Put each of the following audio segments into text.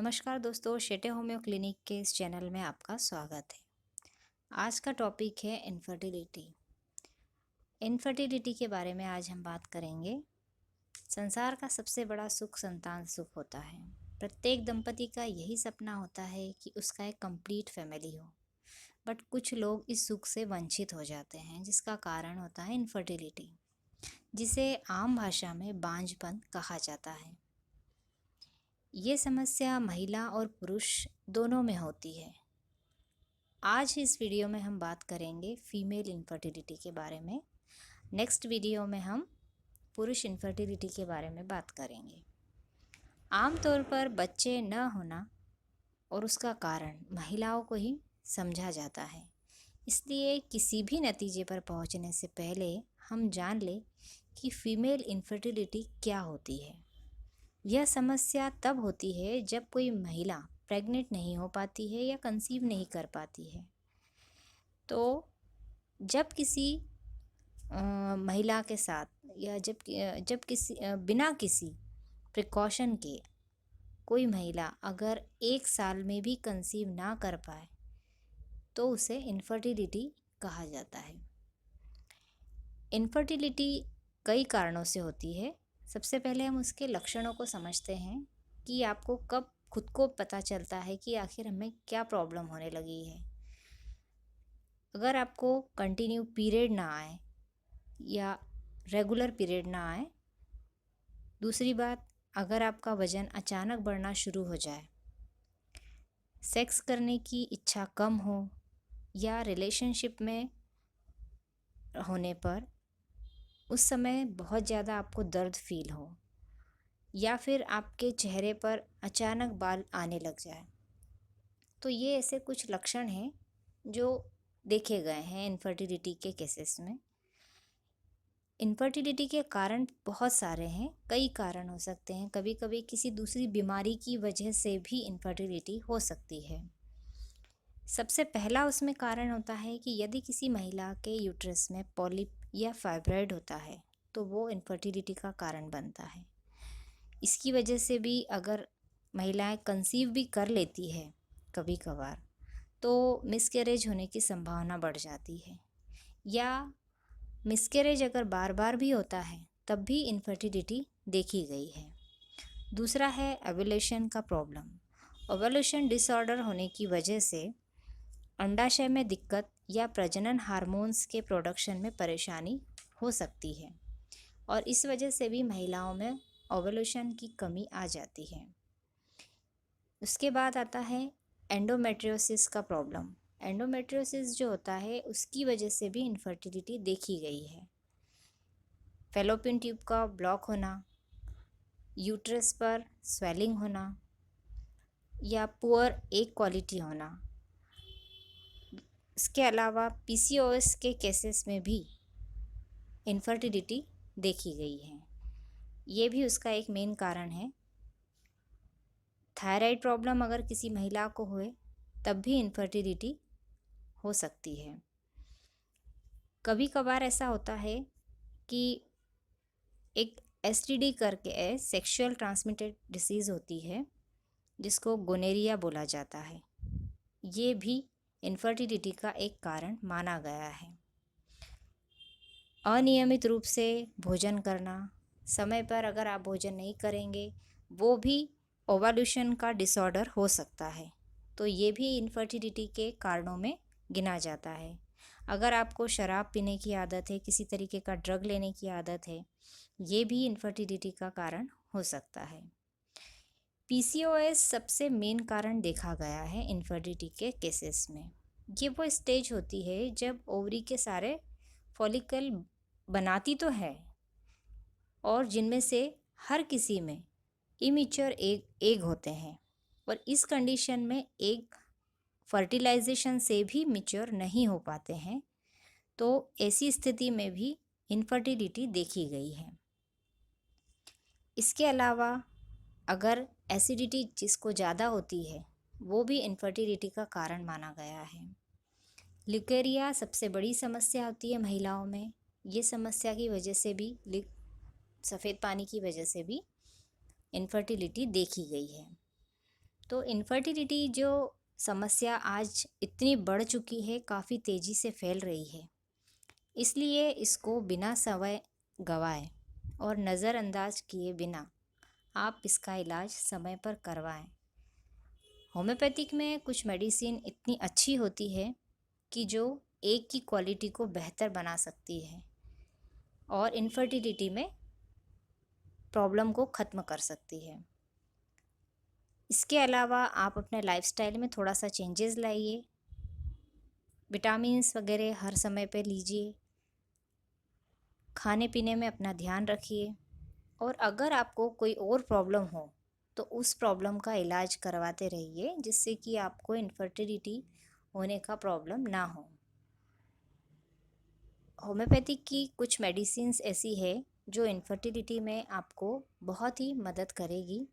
नमस्कार दोस्तों, Shete homeo clinic के इस चैनल में आपका स्वागत है। आज का टॉपिक है इनफर्टिलिटी। इनफर्टिलिटी के बारे में आज हम बात करेंगे। संसार का सबसे बड़ा सुख संतान सुख होता है। प्रत्येक दंपति का यही सपना होता है कि उसका एक कंप्लीट फैमिली हो, बट कुछ लोग इस सुख से वंचित हो जाते हैं, जिसका कारण होता है इनफर्टिलिटी, जिसे आम भाषा में बांझपन कहा जाता है। ये समस्या महिला और पुरुष दोनों में होती है। आज इस वीडियो में हम बात करेंगे फीमेल इनफर्टिलिटी के बारे में। नेक्स्ट वीडियो में हम पुरुष इनफर्टिलिटी के बारे में बात करेंगे। आमतौर पर बच्चे न होना और उसका कारण महिलाओं को ही समझा जाता है, इसलिए किसी भी नतीजे पर पहुंचने से पहले हम जान लें कि फीमेल इनफर्टिलिटी क्या होती है। यह समस्या तब होती है जब कोई महिला प्रेग्नेंट नहीं हो पाती है या कंसीव नहीं कर पाती है। तो जब किसी महिला के साथ या जब किसी बिना किसी प्रिकॉशन के कोई महिला अगर 1 साल में भी कंसीव ना कर पाए तो उसे इनफर्टिलिटी कहा जाता है। इनफर्टिलिटी कई कारणों से होती है। सबसे पहले हम उसके लक्षणों को समझते हैं कि आपको कब खुद को पता चलता है कि आखिर हमें क्या प्रॉब्लम होने लगी है। अगर आपको कंटिन्यू पीरियड ना आए या रेगुलर पीरियड ना आए। दूसरी बात, अगर आपका वज़न अचानक बढ़ना शुरू हो जाए, सेक्स करने की इच्छा कम हो या रिलेशनशिप में होने पर उस समय बहुत ज़्यादा आपको दर्द फील हो, या फिर आपके चेहरे पर अचानक बाल आने लग जाए, तो ये ऐसे कुछ लक्षण हैं जो देखे गए हैं इनफर्टिलिटी के केसेस में। इनफर्टिलिटी के कारण बहुत सारे हैं, कई कारण हो सकते हैं। कभी कभी किसी दूसरी बीमारी की वजह से भी इनफर्टिलिटी हो सकती है। सबसे पहला उसमें कारण होता है कि यदि किसी महिला के यूट्रस में पॉलिप या फाइब्रॉइड होता है तो वो इनफर्टिलिटी का कारण बनता है। इसकी वजह से भी अगर महिलाएं कंसीव भी कर लेती है कभी कभार, तो मिसकैरेज होने की संभावना बढ़ जाती है, या मिसकैरेज अगर बार बार भी होता है तब भी इनफर्टिलिटी देखी गई है। दूसरा है ओव्यूलेशन का प्रॉब्लम। ओव्यूलेशन डिसऑर्डर होने की वजह से अंडाशय में दिक्कत या प्रजनन हार्मोन्स के प्रोडक्शन में परेशानी हो सकती है, और इस वजह से भी महिलाओं में ओव्यूलेशन की कमी आ जाती है। उसके बाद आता है एंडोमेट्रियोसिस का प्रॉब्लम। एंडोमेट्रियोसिस जो होता है उसकी वजह से भी इनफर्टिलिटी देखी गई है। फैलोपियन ट्यूब का ब्लॉक होना, यूट्रस पर स्वेलिंग होना, या पुअर एग क्वालिटी होना। इसके अलावा पीसीओएस के केसेस में भी इनफर्टिलिटी देखी गई है। ये भी उसका एक मेन कारण है। थायराइड प्रॉब्लम अगर किसी महिला को हुए तब भी इनफर्टिलिटी हो सकती है। कभी कभार ऐसा होता है कि एक एसटीडी करके सेक्सुअल ट्रांसमिटेड डिसीज़ होती है, जिसको गोनेरिया बोला जाता है। ये भी इनफर्टिलिटी का एक कारण माना गया है। अनियमित रूप से भोजन करना, समय पर अगर आप भोजन नहीं करेंगे, वो भी ओवल्यूशन का डिसऑर्डर हो सकता है, तो ये भी इनफर्टिलिटी के कारणों में गिना जाता है। अगर आपको शराब पीने की आदत है, किसी तरीके का ड्रग लेने की आदत है, ये भी इनफर्टिलिटी का कारण हो सकता है। पीसीओएस सबसे मेन कारण देखा गया है इनफर्टिलिटी के केसेस में। ये वो स्टेज होती है जब ओवरी के सारे फॉलिकल बनाती तो है, और जिनमें से हर किसी में इमेच्योर एग होते हैं, और इस कंडीशन में एग फर्टिलाइजेशन से भी मैच्योर नहीं हो पाते हैं, तो ऐसी स्थिति में भी इनफर्टिलिटी देखी गई है। इसके अलावा अगर एसिडिटी जिसको ज़्यादा होती है, वो भी इनफर्टिलिटी का कारण माना गया है। ल्यूकेरिया सबसे बड़ी समस्या होती है महिलाओं में। ये समस्या की वजह से भी, सफ़ेद पानी की वजह से भी इनफर्टिलिटी देखी गई है। तो इनफर्टिलिटी जो समस्या आज इतनी बढ़ चुकी है, काफ़ी तेज़ी से फैल रही है, इसलिए इसको बिना समय गंवाए और नज़रअंदाज किए बिना आप इसका इलाज समय पर करवाएं। होम्योपैथिक में कुछ मेडिसिन इतनी अच्छी होती है कि जो एक की क्वालिटी को बेहतर बना सकती है और इनफर्टिलिटी में प्रॉब्लम को ख़त्म कर सकती है। इसके अलावा आप अपने लाइफस्टाइल में थोड़ा सा चेंजेस लाइए, विटामिन्स वगैरह हर समय पे लीजिए, खाने पीने में अपना ध्यान रखिए और अगर आपको कोई और प्रॉब्लम हो तो उस प्रॉब्लम का इलाज करवाते रहिए, जिससे कि आपको इनफर्टिलिटी होने का प्रॉब्लम ना हो। होम्योपैथिक की कुछ मेडिसिन्स ऐसी है जो इनफर्टिलिटी में आपको बहुत ही मदद करेगी।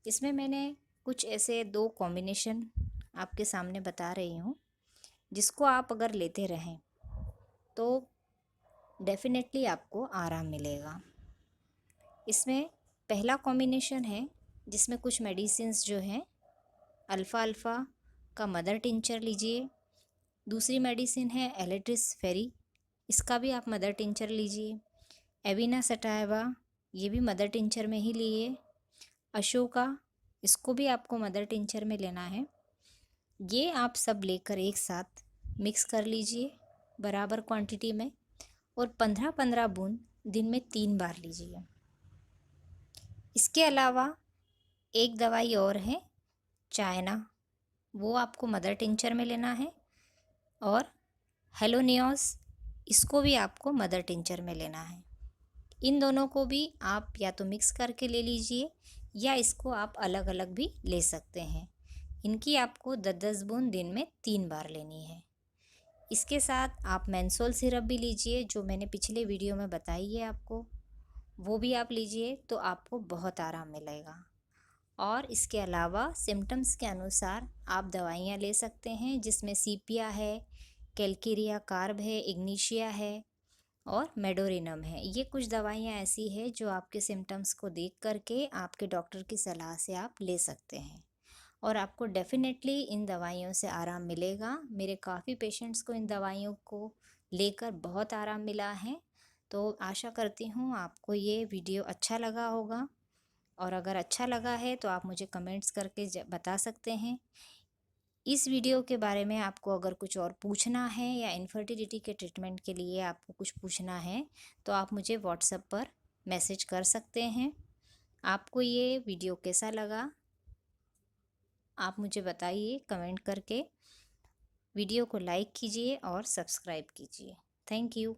इसमें मैंने कुछ ऐसे 2 कॉम्बिनेशन आपके सामने बता रही हूँ, जिसको आप अगर लेते रहें तो डेफिनेटली आपको आराम मिलेगा। इसमें पहला कॉम्बिनेशन है जिसमें कुछ मेडिसिन्स जो हैं, अल्फ़ा अल्फ़ा का मदर टिंचर लीजिए। दूसरी मेडिसिन है एलेट्रिस फेरी, इसका भी आप मदर टिंचर लीजिए। एविना सटाइवा, ये भी मदर टिंचर में ही लिए। अशोका, इसको भी आपको मदर टिंचर में लेना है। ये आप सब लेकर एक साथ मिक्स कर लीजिए बराबर क्वांटिटी में और 15-15 बूंद दिन में 3 बार लीजिए। इसके अलावा एक दवाई और है चाइना, वो आपको मदर टिंचर में लेना है और हेलोनियोस, इसको भी आपको मदर टिंचर में लेना है। इन दोनों को भी आप या तो मिक्स करके ले लीजिए या इसको आप अलग अलग भी ले सकते हैं। इनकी आपको 10-10 बूंद दिन में 3 बार लेनी है। इसके साथ आप मेंसोल सिरप भी लीजिए, जो मैंने पिछले वीडियो में बताई है आपको, वो भी आप लीजिए तो आपको बहुत आराम मिलेगा। और इसके अलावा सिम्टम्स के अनुसार आप दवाइयाँ ले सकते हैं, जिसमें सीपिया है, कैल्केरिया कार्ब है, इग्निशिया है और मेडोरिनम है। ये कुछ दवाइयाँ ऐसी है जो आपके सिम्टम्स को देख करके आपके डॉक्टर की सलाह से आप ले सकते हैं और आपको डेफिनेटली इन दवाइयों से आराम मिलेगा। मेरे काफ़ी पेशेंट्स को इन दवाइयों को लेकर बहुत आराम मिला है। तो आशा करती हूँ आपको ये वीडियो अच्छा लगा होगा और अगर अच्छा लगा है तो आप मुझे कमेंट्स करके बता सकते हैं। इस वीडियो के बारे में आपको अगर कुछ और पूछना है या इनफर्टिलिटी के ट्रीटमेंट के लिए आपको कुछ पूछना है तो आप मुझे व्हाट्सएप पर मैसेज कर सकते हैं। आपको ये वीडियो कैसा लगा आप मुझे बताइए कमेंट करके। वीडियो को लाइक कीजिए और सब्सक्राइब कीजिए। Thank you.